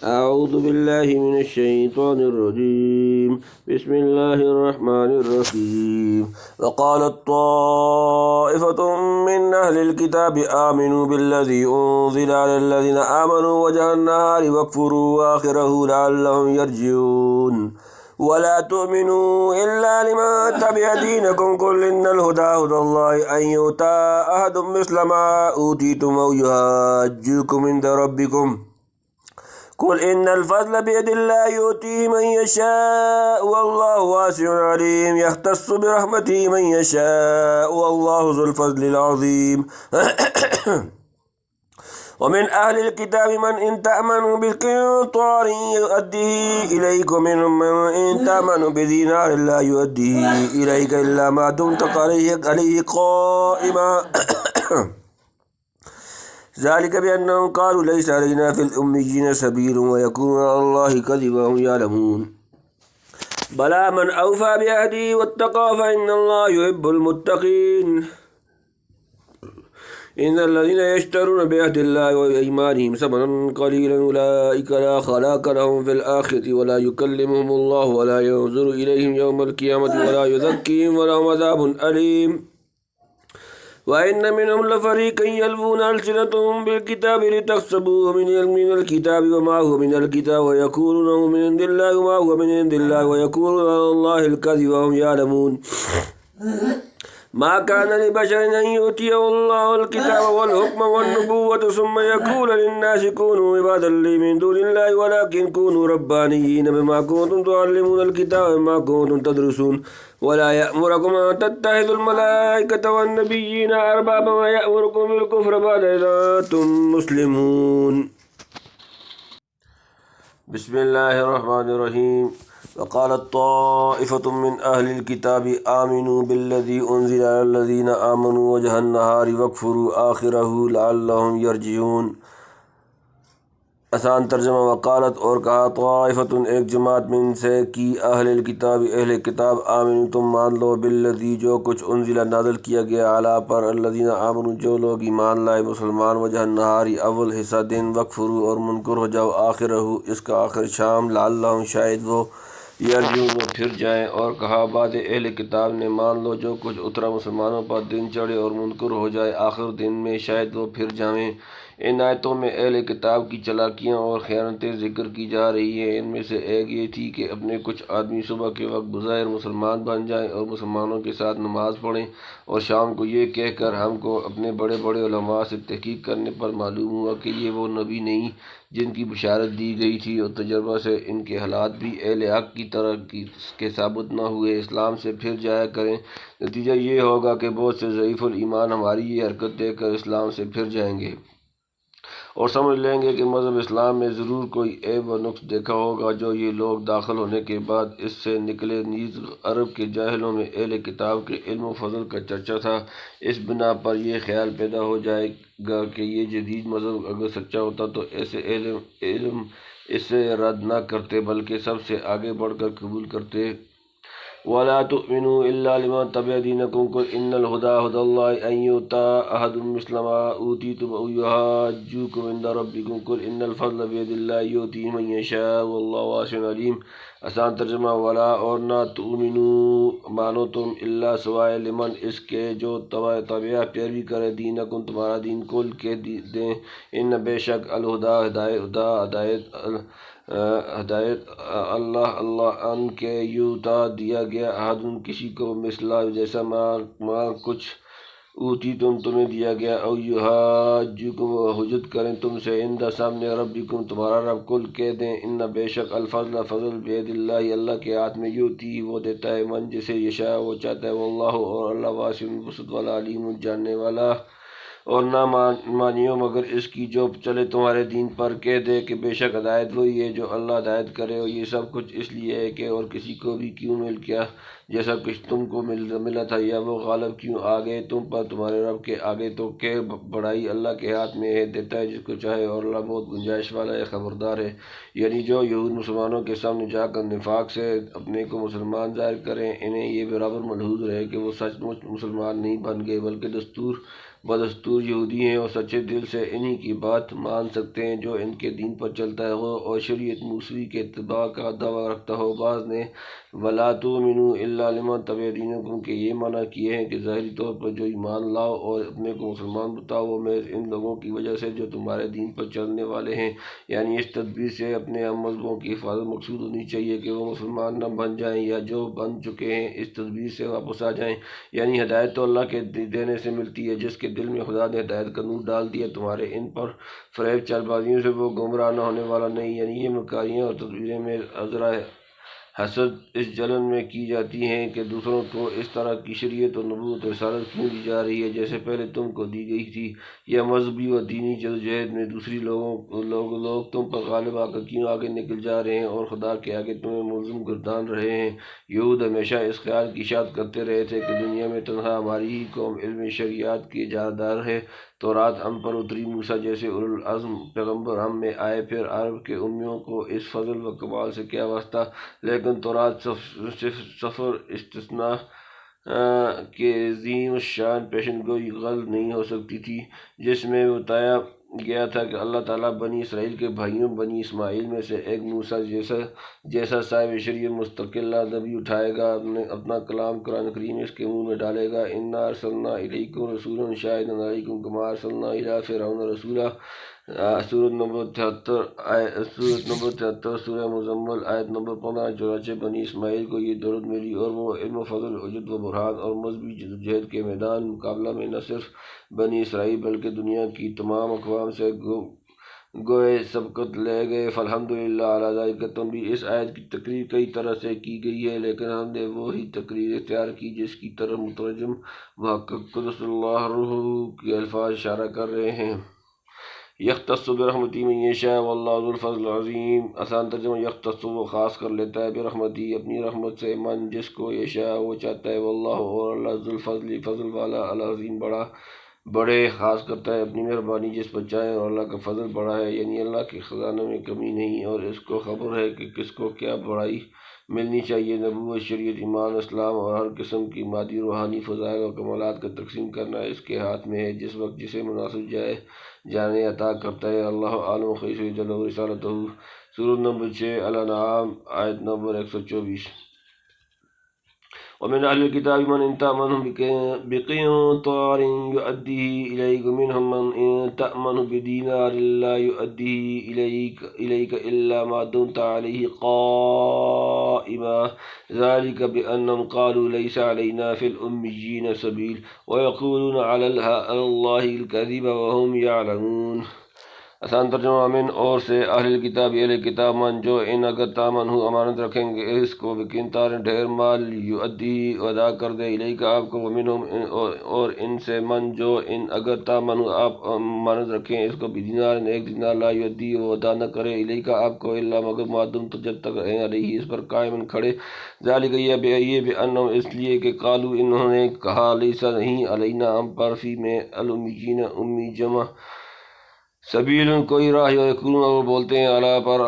اعوذ باللہ من الشیطان الرجیم بسم اللہ الرحمن الرحیم وقالت طائفة من اہل الكتاب آمنوا بالذی انزل علی الذین آمنوا وجہ النہار واکفروا آخرہ لعلہم یرجعون ولا تؤمنوا إلا لمن تبع دينكم قل إن الهدى هدى الله أن يؤتى أحد مثل ما أوتيتم أو يحاجوكم عند ربكم قل إن الفضل بيد الله يؤتيه من يشاء والله واسع عليم يختص برحمته من يشاء والله ذو الفضل العظيم ومن أهل الكتاب من إن تأمنوا بقنطار يؤديه إليك ومنهم من إن تأمنوا بدينار لا يؤديه إليك إلا ما دمت عليه قائما ذلك بأنهم قالوا ليس علينا في الأميين سبيل ويكون على الله كذبا وهم يعلمون بلى من أوفى بعهده واتقى فإن الله يحب المتقين إن الذين يشترون بعهد الله وأيمانهم ثمنا قليلا أولئك لا خلاق لهم في الآخرة ولا يكلمهم الله ولا ينظر إليهم يوم القيامة ولا يزكيهم ولهم عذاب أليم وإن منهم لفريقا يلوون ألسنتهم بالكتاب لتحسبوه من الكتاب وما هو من الكتاب ويقولون من عند الله وما هو من عند الله ويقولون على الله الكذب وهم يعلمون ما كان لبشر أن يؤتيه الله الكتاب والحكم والنبوة ثم يقول للناس كونوا عبادا لي من دون الله ولكن كونوا ربانيين بما كنتم تعلمون الكتاب وما كنتم تدرسون ولا يأمركم أن تتخذوا الملائكة والنبيين أربابا ويأمركم بالكفر بعد إذا أنتم مسلمون. بسم اللہ الرحمن الرحیم وقالت طائفة من أهل الكتاب آمنوا بالذي أنزل على الذين آمنوا وجه النهار واكفروا آخره لعلهم يرجعون. آسان ترجمہ وقالت اور کہا طائفتن ایک جماعت من سے کی اہل الکتاب اہل کتاب آمنوا تم مان لو بالذی جو کچھ انزل نازل کیا گیا اعلیٰ پر الذین آمنوا جو لوگ ایمان لائے مسلمان وجہ النہاری اول حصہ دن وکفروا اور منکر ہو جاؤ آخرہ اس کا آخر شام لعلہم شاید وہ یرجعون وہ پھر جائیں. اور کہا بعد اہل کتاب نے مان لو جو کچھ اترا مسلمانوں پر دن چڑھے اور منکر ہو جائے آخر دن میں شاید وہ پھر جائیں. ان آیتوں میں اہل کتاب کی چالاکیاں اور خیانتیں ذکر کی جا رہی ہیں. ان میں سے ایک یہ تھی کہ اپنے کچھ آدمی صبح کے وقت بظاہر مسلمان بن جائیں اور مسلمانوں کے ساتھ نماز پڑھیں اور شام کو یہ کہہ کر ہم کو اپنے بڑے بڑے علماء سے تحقیق کرنے پر معلوم ہوا کہ یہ وہ نبی نہیں جن کی بشارت دی گئی تھی اور تجربہ سے ان کے حالات بھی اہل حق کی طرح کے ثابت نہ ہوئے اسلام سے پھر جایا کریں. نتیجہ یہ ہوگا کہ بہت سے ضعیف الایمان ہماری یہ حرکت دیکھ کر اسلام سے پھر جائیں گے اور سمجھ لیں گے کہ مذہب اسلام میں ضرور کوئی عیب و نقص دیکھا ہوگا جو یہ لوگ داخل ہونے کے بعد اس سے نکلے. نیز عرب کے جاہلوں میں اہل کتاب کے علم و فضل کا چرچا تھا. اس بنا پر یہ خیال پیدا ہو جائے گا کہ یہ جدید مذہب اگر سچا ہوتا تو ایسے علم اسے رد نہ کرتے بلکہ سب سے آگے بڑھ کر قبول کرتے. ولا تؤمنوا الا لمن تبع دينكم قل ان الهدى هدى الله ان يؤتى احد مثل ما اوتيتم او يحاجوكم عند ربكم قل ان الفضل بيد الله يؤتيه من يشاء والله واسع عليم. آسان ترجمہ ولا اور نہ تؤمنوا مانو تم الا سوائے لمن اس کے جو تبع پیروی کرے دینکم تمہارا دین کل کے دیں ان بے شک الہدایت ہدایت اللہ ان کے یوتا دیا گیا احدن کسی کو مثلا جیسا ما کچھ اوتی تمہیں دیا گیا او یحاجوکم حجت کریں تم سے عند سامنے ربکم تمہارا رب کل کہہ دیں ان بے شک الفضل فضل بید اللہ اللہ کے ہاتھ میں یوتی وہ دیتا ہے من جسے یشاء وہ چاہتا ہے واللہ اور اللہ واسع وسعت والا علیم جاننے والا. اور نہ مانیو مگر اس کی جو چلے تمہارے دین پر کہہ دے کہ بے شک ہدایت وہی ہے جو اللہ ہدایت کرے اور یہ سب کچھ اس لیے ہے کہ اور کسی کو بھی کیوں مل گیا جیسا کچھ تم کو ملا تھا یا وہ غالب کیوں آ گئے تم پر تمہارے رب کے آگے تو کہ بڑائی اللہ کے ہاتھ میں ہے دیتا ہے جس کو چاہے اور اللہ بہت گنجائش والا ہے خبردار ہے. یعنی جو یہود مسلمانوں کے سامنے جا کر نفاق سے اپنے کو مسلمان ظاہر کریں انہیں یہ برابر ملحوظ رہے کہ وہ سچ مچ مسلمان نہیں بن گئے بلکہ دستور بدستور یہودی ہیں اور سچے دل سے انہی کی بات مان سکتے ہیں جو ان کے دین پر چلتا ہے اور شریعت موسوی کے اتباع کا دعویٰ رکھتا ہو۔ بعض نے وَلَا تُؤْمِنُوا إِلَّا لِمَن تَبِعَ دِينَكُمْ کہ یہ منع کیے ہیں کہ ظاہری طور پر جو ایمان لاؤ اور اپنے کو مسلمان بتاؤ وہ محض ان لوگوں کی وجہ سے جو تمہارے دین پر چلنے والے ہیں، یعنی اس تدبیر سے اپنے مذہبوں کی حفاظت مقصود ہونی چاہیے کہ وہ مسلمان نہ بن جائیں، یا جو بن چکے ہیں اس تدبیر سے واپس آ جائیں۔ یعنی ہدایت تو اللہ کے دینے سے ملتی ہے، جس کے دل میں خدا نے ہدایت کا نور ڈال دیا، تمہارے ان پر فریب چال بازیوں سے وہ گمراہ نہ ہونے والا نہیں۔ یعنی یہ مکاریاں اور تدبیریں میں عذرا حسد اس جلن میں کی جاتی ہیں کہ دوسروں کو اس طرح کی شریعت اور نبوت و رسالت کیوں دی جا رہی ہے جیسے پہلے تم کو دی گئی تھی، یا مذہبی و دینی جدوجہد میں دوسری لوگ تم پر غالب آ کر کیوں آگے نکل جا رہے ہیں اور خدا کے آگے تمہیں ملزم گردان رہے ہیں۔ یہود ہمیشہ اس خیال کی اشاعت کرتے رہے تھے کہ دنیا میں تنہا ہماری ہی قوم علم شریعت کی اجارہ ہے۔ تورات ہم پر اتری، موسیٰ جیسے اولوالعزم پیغمبر ہم میں آئے، پھر عرب کے امیوں کو اس فضل و کمال سے کیا واسطہ؟ لیکن تورات صفر استثناء کے عظیم الشان پیشن گوئی غلط نہیں ہو سکتی تھی، جس میں بتایا گیا تھا کہ اللہ تعالیٰ بنی اسرائیل کے بھائیوں بنی اسماعیل میں سے ایک موسیٰ جیسا صاحب شریعت مستقل نبی اٹھائے گا، اپنا کلام قرآن کریم اس کے منہ میں ڈالے گا۔ انا ارسلنا الیکم رسولا شاہدا علیکم کما ارسلنا الی فرعون رسولا۔ سورۃ نمبر 73 سورہ مزمل آیت نمبر 15۔ چنانچہ بنی اسماعیل کو یہ دولت ملی اور وہ علم و فضل، حجت و برہان اور مذہبی جدوجہد کے میدان مقابلہ میں نہ صرف بنی اسرائیل بلکہ دنیا کی تمام اقوام سے گوئے سبقت لے گئے۔ فالحمدللہ علی ذالک۔ تنبیہ: اس آیت کی تقریر کئی طرح سے کی گئی ہے، لیکن ہم نے وہی تقریر اختیار کی جس کی طرف مترجم محقق قدس اللہ روح کے الفاظ اشارہ کر رہے ہیں۔ یختص برحمتہ من یشاء واللہ ذو الفضل العظیم۔ آسان ترجمہ: یختص وہ خاص کر لیتا ہے، برحمتہ اپنی رحمت سے، من جس کو یشاء وہ چاہتا ہے، واللہ اور اللہ ذو الفضل فضل والا، العظیم بڑے خاص کرتا ہے اپنی مہربانی جس پر چاہے، اور اللہ کا فضل بڑا ہے، یعنی اللہ کے خزانوں میں کمی نہیں اور اس کو خبر ہے کہ کس کو کیا بڑائی ملنی چاہیے۔ نبوت، شریعت، ایمان، اسلام اور ہر قسم کی مادی روحانی فضائل اور کمالات کا تقسیم کرنا اس کے ہاتھ میں ہے، جس وقت جسے مناسب جانے عطا کرتا ہے۔ اللہ اعلم حیث یجعل رسالتہ۔ سورۃ نمبر 6 الانعام آیت نمبر 124۔ ومن أهل الكتاب من إن تأمنه بقنطار يؤديه إليك، ومنهم من إن تأمنه بدينار لا يؤديه إليك إلا ما دمت عليه قائما، ذلك بأنهم قالوا ليس علينا في الأميين سبيل ويقولون على الله الكذب وهم يعلمون۔ آسان ترجمہ: من اور سے اہل کتاب اہل کتاب من جو ان اگر تامن ہو امانت رکھیں گے اس کو، بقنطار ڈھیر مال، یؤدی ادا کر دے، الیک آپ کو، ومنہم اور ان سے من جو ان اگر تامن ہو آپ امانت رکھیں اس کو، بدینار ایک دینار، لا یؤدی وہ ادا نہ کرے، الیک آپ کو، الا مگر معدوم تو جب تک رہیں، علیہ اس پر قائمن کھڑے، ذالک یہ بانہم اس لیے کہ قالوا انہوں نے کہا، لیسا نہیں، علینا ہم پر، فی میں، الامیین امی جمع سبیل کوئی راہ، یقولون وہ بولتے ہیں، اللہ پر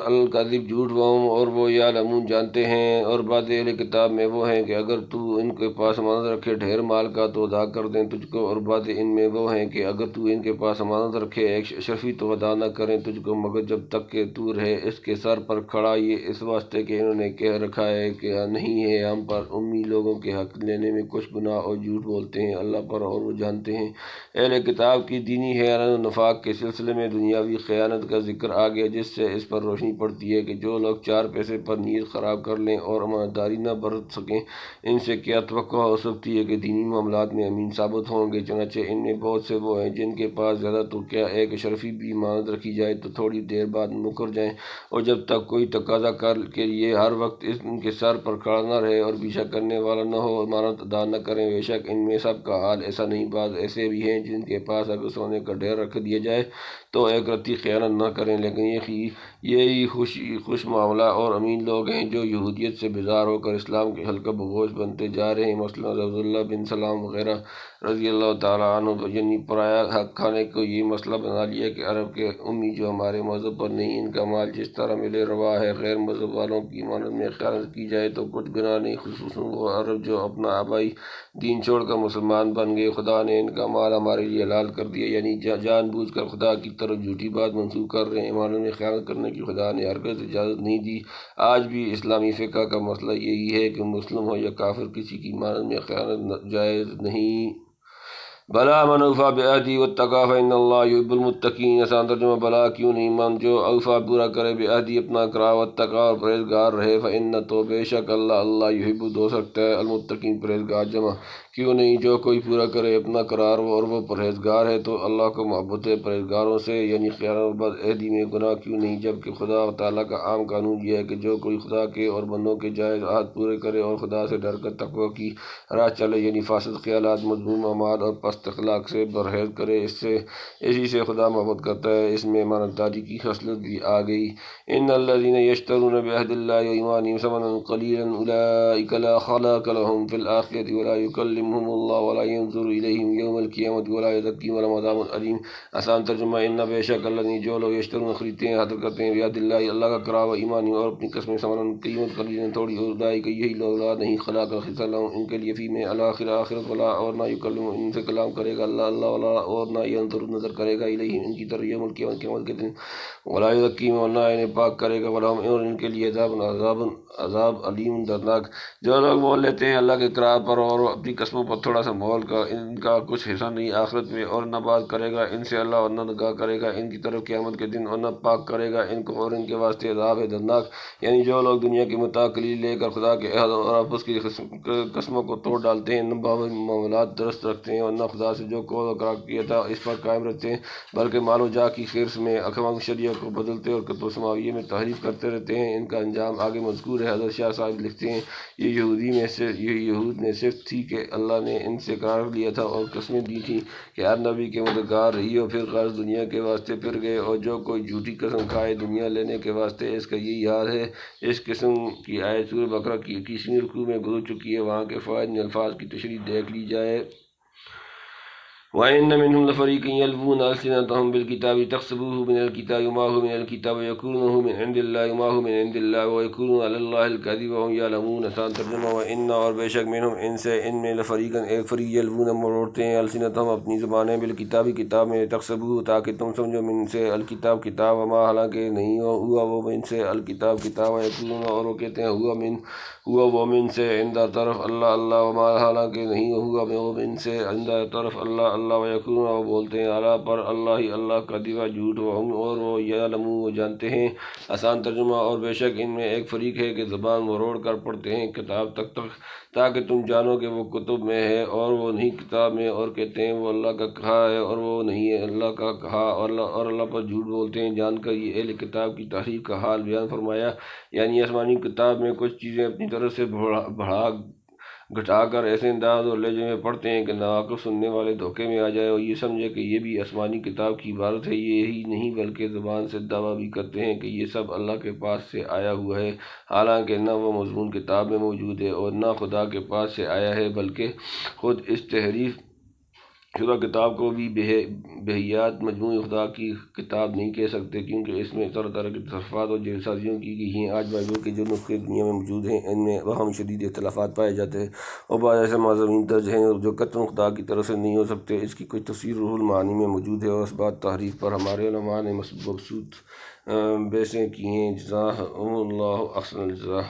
الکذب جھوٹ، وہم اور وہ یعلمون جانتے ہیں۔ اور بعض اہل کتاب میں وہ ہیں کہ اگر تو ان کے پاس امانت رکھے ڈھیر مال کا تو ادا کر دیں تجھ کو، اور بعض ان میں وہ ہیں کہ اگر تو ان کے پاس امانت رکھے ایک اشرفی تو ادا نہ کریں تجھ کو مگر جب تک کہ تو رہے اس کے سر پر کھڑا، یہ اس واسطے کہ انہوں نے کہہ رکھا ہے کہ نہیں ہے ہم پر امی لوگوں کے حق لینے میں کچھ گناہ اور جھوٹ بولتے ہیں اللہ پر اور وہ جانتے ہیں۔ اہل کتاب کی دینی خیانت و نفاق کے سلسلے میں دنیاوی خیانت کا ذکر آ گیا، جس سے اس پر روشنی پڑتی ہے کہ جو لوگ 4 پیسے پر نیت خراب کر لیں اور امانت داری نہ برت سکیں، ان سے کیا توقع ہو سکتی ہے کہ دینی معاملات میں امین ثابت ہوں گے؟ چنانچہ ان میں بہت سے وہ ہیں جن کے پاس زیادہ تو کیا ایک اشرفی بھی امانت رکھی جائے تو تھوڑی دیر بعد مکر جائیں، اور جب تک کوئی تقاضا کر کے یہ ہر وقت ان کے سر پر کھڑا نہ رہے اور پیچھا کرنے والا نہ ہو، امانت ادا نہ کریں۔ بے شک ان میں سب کا حال ایسا نہیں، بعض ایسے بھی ہیں جن کے پاس اگر سونے کا ڈھیر رکھ دیا جائے تو ایک رتی خیانت نہ کریں، لیکن یہی خوش معاملہ اور امین لوگ ہیں جو یہودیت سے بیزار ہو کر اسلام کے حلقہ بگوش بنتے جا رہے ہیں۔ مثلا عبداللہ بن سلام وغیرہ رضی اللہ تعالیٰ عنہ، یعنی پرایا حق کھانے کو یہ مسئلہ بنا لیا کہ عرب کے امی جو ہمارے مذہب پر نہیں، ان کا مال جس طرح ملے روا ہے، غیر مذہب والوں کی امانت میں خیانت کی جائے تو کچھ گناہ نہیں، خصوصاً وہ عرب جو اپنا آبائی دین چھوڑ کر مسلمان بن گئے۔ خدا نے ان کا مال ہمارے لیے حلال کر دیا، یعنی جان بوجھ کر خدا کی طرف جھوٹی بات منسوخ کر رہے ہیں۔ امانت میں خیانت کرنے کی خدا نے ہرگز اجازت نہیں دی۔ آج بھی اسلامی فقہ کا مسئلہ یہی ہے کہ مسلم ہو یا کافر، کسی کی امانت میں خیانت جائز نہیں۔ بلا من اوفا بعہدہ واتقی فإن اللہ یحب المتقین۔ آسان ترجمہ: بلا کیوں نہیں، من جو اوفا پورا کرے بعہدہ اپنا اقرار، واتقی اور پرہیزگار رہے، فإن تو بے شک اللہ یحب دوست رکھتا ہے المتقین پرہیزگار جمع کیوں نہیں، جو کوئی پورا کرے اپنا قرار اور وہ پرہیزگار ہے تو اللہ کو محبت ہے پرہیزگاروں سے، یعنی خیانت اور بد عہدی میں گناہ کیوں نہیں، جبکہ خدا تعالیٰ کا عام قانون یہ ہے کہ جو کوئی خدا کے اور بندوں کے جائز عہد پورے کرے اور خدا سے ڈر کر تقوی کی راہ چلے، یعنی فاسد خیالات، مذموم اعمال اور پست اخلاق سے پرہیز کرے، اسی سے خدا محبت کرتا ہے۔ اس میں امانتداری کی خصلت بھی آ گئی۔ ان الذین یشترون بعہد اللہ وایمانہم ثمنا قلیلا اولئک لا خلاق لهم فی الآخرۃ ولا یکلمہم اللہ ولا ینظر الیہم یوم القیامۃ ولا یزکیہم ولہم عذاب علیم۔ آسان ترجمہ: ان بے شک الذین جو لوگ یشترون خریدتے ہیں، حاصل کرتے ہیں، بعہد اللہ کا قرار، و ایمان اور اپنی قسمیں، ثمنا قیمت، قلیلا تھوڑی، اولئک یہی لوگ لا نہیں خلاق خصہ لهم ان کے لیے فی میں الآخرہ آخرت، ولا اور نہ یکلمہم ان سے کلام کرے گا اللہ ولا اور نہ ینظر نظر کرے گا الیہم ان کی طرف یوم القیامۃ قیامت کے دن، ولا یزکیہم اور نہ انہیں پاک کرے گا، ولہم اور ان کے لیے عذاب علیم دردناک۔ جو لوگ مول لیتے ہیں اللہ کے اقرار پر اور اپنی قسموں پر تھوڑا سا مول کا، ان کا کچھ حصہ نہیں آخرت میں، اور نہ بات کرے گا ان سے اللہ اور نہ نگاہ کرے گا ان کی طرف قیامت کے دن، اور نہ پاک کرے گا ان کو، اور ان کے واسطے عذاب ہے دردناک۔ یعنی جو لوگ دنیا کی متاع قلیل لے کر خدا کے عہد اور آپس کی قسموں کو توڑ ڈالتے ہیں، نہ معاملات درست رکھتے ہیں اور نہ خدا سے جو قول و اقرار کیا تھا اس پر قائم رکھتے ہیں، بلکہ مال و جاہ کی خرص میں احکام شرعیہ کو بدلتے اور کتب سماویہ میں تحریف کرتے رہتے ہیں، ان کا انجام آگے مذکور ہے۔ حضرت شاہ صاحب لکھتے ہیں، یہ یہود میں صرف تھی کہ اللہ نے ان سے قرار لیا تھا اور قسمیں دی تھیں کہ ہر نبی کے مددگار رہی، پھر غرض دنیا کے واسطے پھر گئے، اور جو کوئی جھوٹی قسم کھائے دنیا لینے کے واسطے، اس کا یہی حال ہے۔ اس قسم کی آیت سورہ بقرہ کی 21ویں رکوع میں گزر چکی ہے، وہاں کے فوائد میں الفاظ کی تشریح دیکھ لی جائے۔ وَإِنَّ مِنْهُمْ لَفَرِيقًا يَلْوُونَ أَلْسِنَتَهُمْ بِالْكِتَابِ تَحْسَبُوهُ مِنَ الْكِتَابِ وَمَا هُوَ مِنَ الْكِتَابِ وَيَقُولُونَ مِنْ عِنْدِ اللَّهِ وَمَا هُوَ مِنْ عِنْدِ اللَّهِ وَيَقُولُونَ عَلَى اللَّهِ الْكَذِبَ وَهُمْ يَعْلَمُونَ۔ آسان ترجمہ: وَإِنَّ اور بے شک منہم ان سے، ان میں لفریقاً ایک فریق، یلوون مروڑتے ہیں، السنتہم اپنی زبانیں، بالکتابی کتاب میں، تحسبوہ تاکہ تم سمجھو، من سے الکتاب کتاب، وما حالانکہ نہیں ہوا وہ من سے الکتاب کتاب، ویقولون اور وہ کہتے ہیں ہوا وہ من سے عند طرف اللہ وما حالانکہ نہیں ہوا وہ من سے عند طرف اللہ ویقولون اور بولتے ہیں اعلیٰ پر اللہ کا دیوا جھوٹ، وہم اور وہ یعلمون وہ جانتے ہیں۔ آسان ترجمہ: اور بے شک ان میں ایک فریق ہے کہ زبان مروڑ کر پڑھتے ہیں کتاب تک تاکہ تم جانو کہ وہ کتب میں ہے اور وہ نہیں کتاب میں، اور کہتے ہیں وہ اللہ کا کہا ہے اور وہ نہیں ہے اللہ کا کہا، اور اللہ پر جھوٹ بولتے ہیں جان کر۔ یہ اہل کتاب کی تحریف کا حال بیان فرمایا، یعنی آسمانی کتاب میں کچھ چیزیں اپنی طرف سے بڑھا گھٹا کر ایسے انداز اور لہجے میں پڑھتے ہیں کہ ناواقف سننے والے دھوکے میں آ جائے اور یہ سمجھے کہ یہ بھی آسمانی کتاب کی عبارت ہے۔ یہی نہیں بلکہ زبان سے دعویٰ بھی کرتے ہیں کہ یہ سب اللہ کے پاس سے آیا ہوا ہے، حالانکہ نہ وہ مضمون کتاب میں موجود ہے اور نہ خدا کے پاس سے آیا ہے، بلکہ خود اس تحریف شدہ کتاب کو بھی بہیات مجموعی خدا کی کتاب نہیں کہہ سکتے، کیونکہ اس میں طرح طرح کی تصرفات اور جعل سازیوں کی گئی ہیں۔ آج بائبل کے جو نسخے دنیا میں موجود ہیں، ان میں باہم شدید اختلافات پائے جاتے ہیں اور بعض ایسے مضامین درج ہیں جو قطعاً خدا کی طرف سے نہیں ہو سکتے۔ اس کی کچھ تفسیر روح المعانی میں موجود ہے اور اس بات تحریف پر ہمارے علماء نے مبسوط بحثیں کی ہیں، جزاہم اللہ احسن الجزا۔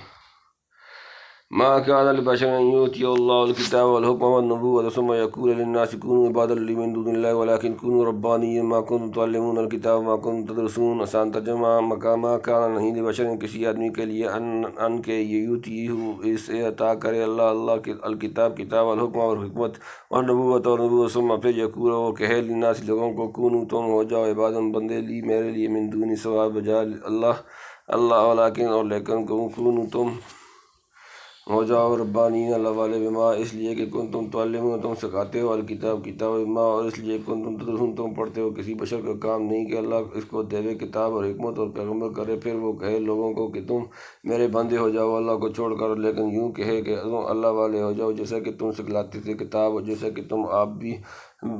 ما كان لبشر أن يؤتيه الله الكتاب والحكم والنبوة ثم يقول للناس كونوا عبادا لي من دون الله ولكن كونوا ربانيين ما كنتم تعلمون الكتاب وما كنتم تدرسون۔ آسان ترجمہ: ما كان نہیں لبشر کسی آدمی کے لیے ان کے یؤتیہ اسے عطا کرے اللہ کے الکتاب کتاب، والحکم اور حکمت، والنبوت اور نبوت، ثم پھر یقول وہ کہے للناس لوگوں کو، کونوا تم ہو جاؤ عبادا بندے، لی میرے لیے، من دون سوا بجائے اللہ، ولیکن اور لیکن، کونوا تم ہو جاؤ ربانین اللہ والے بما اس لیے کہ تم تعلمون تم سکھاتے ہو الکتاب کتاب بما اور اس لیے تم تدرسون تم پڑھتے ہو۔ کسی بشر کا کام نہیں کہ اللہ اس کو دے کتاب اور حکمت اور پیغمبر کرے پھر وہ کہے لوگوں کو کہ تم میرے بندے ہو جاؤ اللہ کو چھوڑ کر، لیکن یوں کہے کہ تم اللہ والے ہو جاؤ جیسا کہ تم سکھلاتے تھے کتاب اور جیسا کہ تم آپ بھی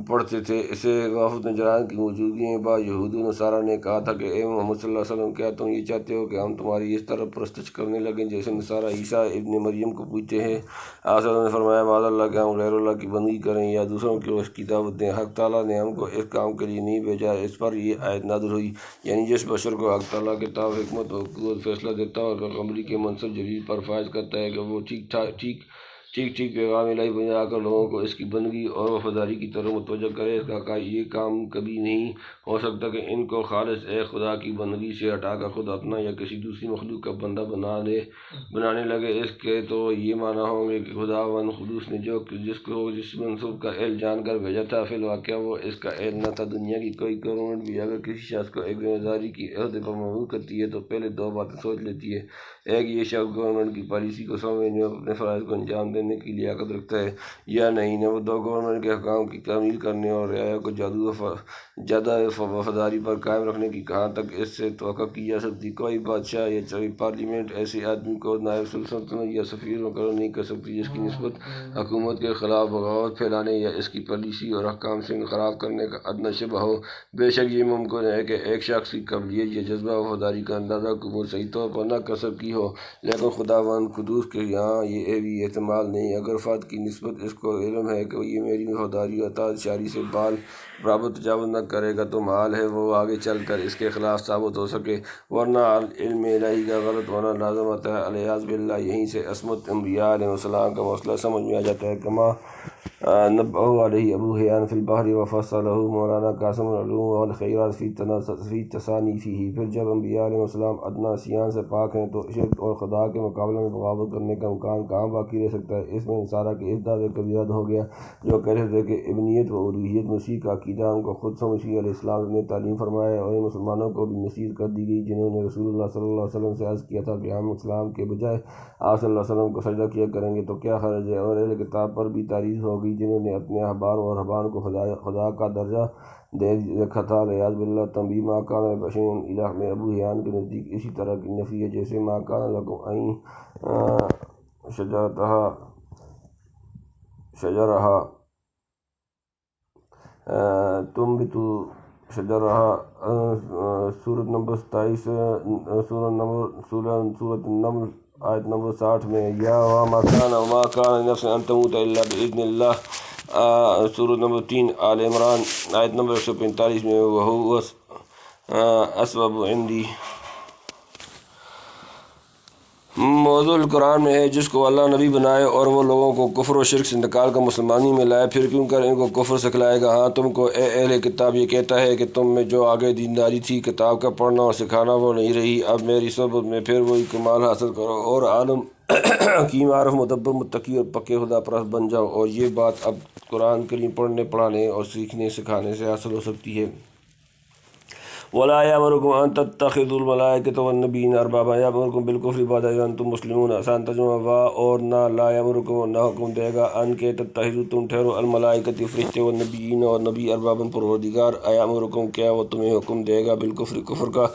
پڑھتے تھے۔ اسے وفد نجران کی موجودگی میں بعض یہود و نصارہ نے کہا تھا کہ اے محمد صلی اللہ علیہ وسلم کیا تم یہ چاہتے ہو کہ ہم تمہاری اس طرح پرستش کرنے لگیں جیسے نصارہ عیسیٰ ابن مریم کو پوچھتے ہیں؟ آپ صلی اللہ نے فرمایا معاذ اللہ کہ ہم غیر اللہ کی بندگی کریں یا دوسروں کی اس کی دعوت دیں۔ حق تعالیٰ نے ہم کو اس کام کے لیے نہیں بھیجا۔ اس پر یہ آیت نازل ہوئی، یعنی جس بشر کو حق تعالیٰ کتاب حکمت اور قوت فیصلہ دیتا اور پیغمبری کے منصب جلیل پر فائز کرتا ہے کہ وہ ٹھیک پیغام الہی بنا کر لوگوں کو اس کی بندگی اور وفاداری کی طرف متوجہ کرے۔ اس کا یہ کام کبھی نہیں ہو سکتا کہ ان کو خالص ایک خدا کی بندگی سے ہٹا کر خود اپنا یا کسی دوسری مخلوق کا بندہ بنانے لگے۔ اس کے تو یہ معنی ہوں گے کہ خداوند قدوس نے جس منصوب کا اہل جان کر بھیجا تھا فی الواقع وہ اس کا اہل نہ تھا۔ دنیا کی کوئی گورنمنٹ بھی اگر کسی شخص کو ایک ذمہ داری کی عہدے پر مامور کرتی ہے تو پہلے دو باتیں سوچ لیتی ہے۔ ایک، یہ شخص گورنمنٹ کی پالیسی کو سمجھنے اور اپنے فرائض کو انجام دینے کی لیاقت رکھتا ہے یا نہیں۔ نمبر دو، گورنمنٹ کے حکام کی تعمیل کرنے اور رعایا کو زیادہ وفاداری پر قائم رکھنے کی کہاں تک اس سے توقع کی جا سکتی۔ کوئی بادشاہ یا پارلیمنٹ ایسے آدمی کو نائب سلطنت یا سفیر مقرر نہیں کر سکتی جس کی نسبت حکومت کے خلاف بغاوت پھیلانے یا اس کی پالیسی اور احکام سے انحراف کرنے کا ادنیٰ شبہ ہو۔ بے شک یہ ممکن ہے کہ ایک شخص کی قابلیت یا جذبہ وفاداری کا اندازہ حکومت صحیح طور پر نہ کر سکی ہو، لیکن خداوند قدوس کے یہاں یہ بھی احتمال نہیں۔ اگر فرد کی نسبت اس کو علم ہے کہ یہ میری وفاداری اور اطاعت شاری سے بال برابر تجاوز نہ کرے گا تو محال ہے وہ آگے چل کر اس کے خلاف ثابت ہو سکے، ورنہ علم الہی کا غلط ہونا لازم آتا ہے الیاذ باللہ۔ یہیں سے عصمت انبیاء علیہ السلام کا مسئلہ سمجھ میں آ جاتا ہے۔ کما نبہ علیہ ابو حیان فی البحر وفصلہ مولانا قاسم العلوم والخیرات فی تصانیفہ۔ پھر جب انبیاء علیہ السلام ادنیٰ عصیان سے پاک ہیں تو شرک اور خدا کے مقابلے میں بغاوت کرنے کا امکان کہاں باقی رہ سکتا ہے؟ اس میں نصارہ کے اس دعوے کا بھی رد ہو گیا جو کہتے تھے کہ ابنیت و الوہیت مسیح کا عقیدہ ان کو خود سے مسیح علیہ السلام نے تعلیم فرمایا، اور ان مسلمانوں کو بھی نصیحت کر دی گئی جنہوں نے رسول اللہ صلی اللہ علیہ وسلم سے عرض کیا تھا کہ ہم اسلام کے بجائے آپ صلی اللہ علیہ وسلم کو سجدہ کیا کریں گے تو کیا حرج ہے؟ اور اہل کتاب پر بھی تعریض ہو گئی جنہوں نے اپنے احبار اور رہبان کو خدا کا درجہ دے رکھا تھا الیاذ باللہ۔ تنبیہ ما کان بشر الہ میں ابو حیان کے نزدیک اسی طرح کی نفی ہے جیسے ما کان لکم ان شجرہا تنبتو شجرہا۔ سورۃ نمبر 27 سورۃ النمل آیت نمبر 60 میں یا وما کان لنفس ان تموت الا باذن اللہ۔ سورۃ نمبر 3 آل عمران آیت نمبر 145 میں وہو اسبب عندی۔ موضوع القرآن میں ہے جس کو اللہ نبی بنائے اور وہ لوگوں کو کفر و شرک سے نکال کر مسلمانی میں لائے، پھر کیوں کر ان کو کفر سکھلائے گا؟ ہاں تم کو اے اہل کتاب یہ کہتا ہے کہ تم میں جو آگے دینداری تھی کتاب کا پڑھنا اور سکھانا وہ نہیں رہی، اب میری صحبت میں پھر وہی کمال حاصل کرو اور عالم حکیم عارف مدبر متقی اور پکے خدا پرست بن جاؤ۔ اور یہ بات اب قرآن کریم پڑھنے پڑھانے اور سیکھنے سکھانے سے حاصل ہو سکتی ہے۔ وَلَا يَأْمُرُكُمْ أَن تَتَّخِذُوا الْمَلَائِكَةَ وَالنَّبِيِّينَ أَرْبَابًا يَأْمُرُكُمْ بِالْكُفْرِ بَعْدَ إِذْ أَنْتُمْ مُسْلِمُونَ۔ آسان ترجمہ وا اور نہ لا یامرکم نہ حکم دے گا ان کے تتخذوا تم ٹھہرو الملائکۃ فرشتے والنبیین اور نبی اربابًا پروردگار۔ ایامرکم کیا وہ تمہیں حکم دے گا بالکفر کفر کا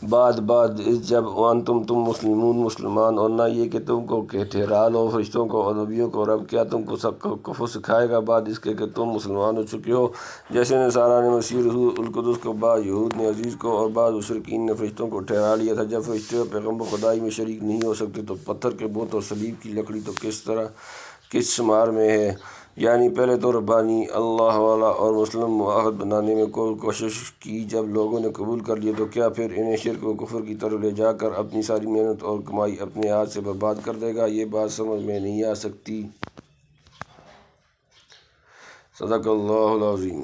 بعد اس جب وانتم تم مسلمون مسلمان، اور نہ یہ کہ تم کو کہ ٹھہرا لو فرشتوں کو اور نبیوں کو، اور اب کیا تم کو کفر سکھائے گا بعد اس کے کہ تم مسلمان ہو چکے ہو؟ جیسے نصارہ نے مسیح روح القدس کو، بعض یہود نے عزیز کو اور بعض مشرکین نے فرشتوں کو ٹھہرا لیا تھا۔ جب فرشتے اور پیغمبر خدائی میں شریک نہیں ہو سکتے تو پتھر کے بت اور صلیب کی لکڑی تو کس شمار میں ہے؟ یعنی پہلے تو ربانی اللہ والا اور مسلم معاہد بنانے میں کوشش کی، جب لوگوں نے قبول کر لیا تو کیا پھر انہیں شرک و کفر کی طرف لے جا کر اپنی ساری محنت اور کمائی اپنے ہاتھ سے برباد کر دے گا؟ یہ بات سمجھ میں نہیں آ سکتی۔ صدق اللہ العظیم۔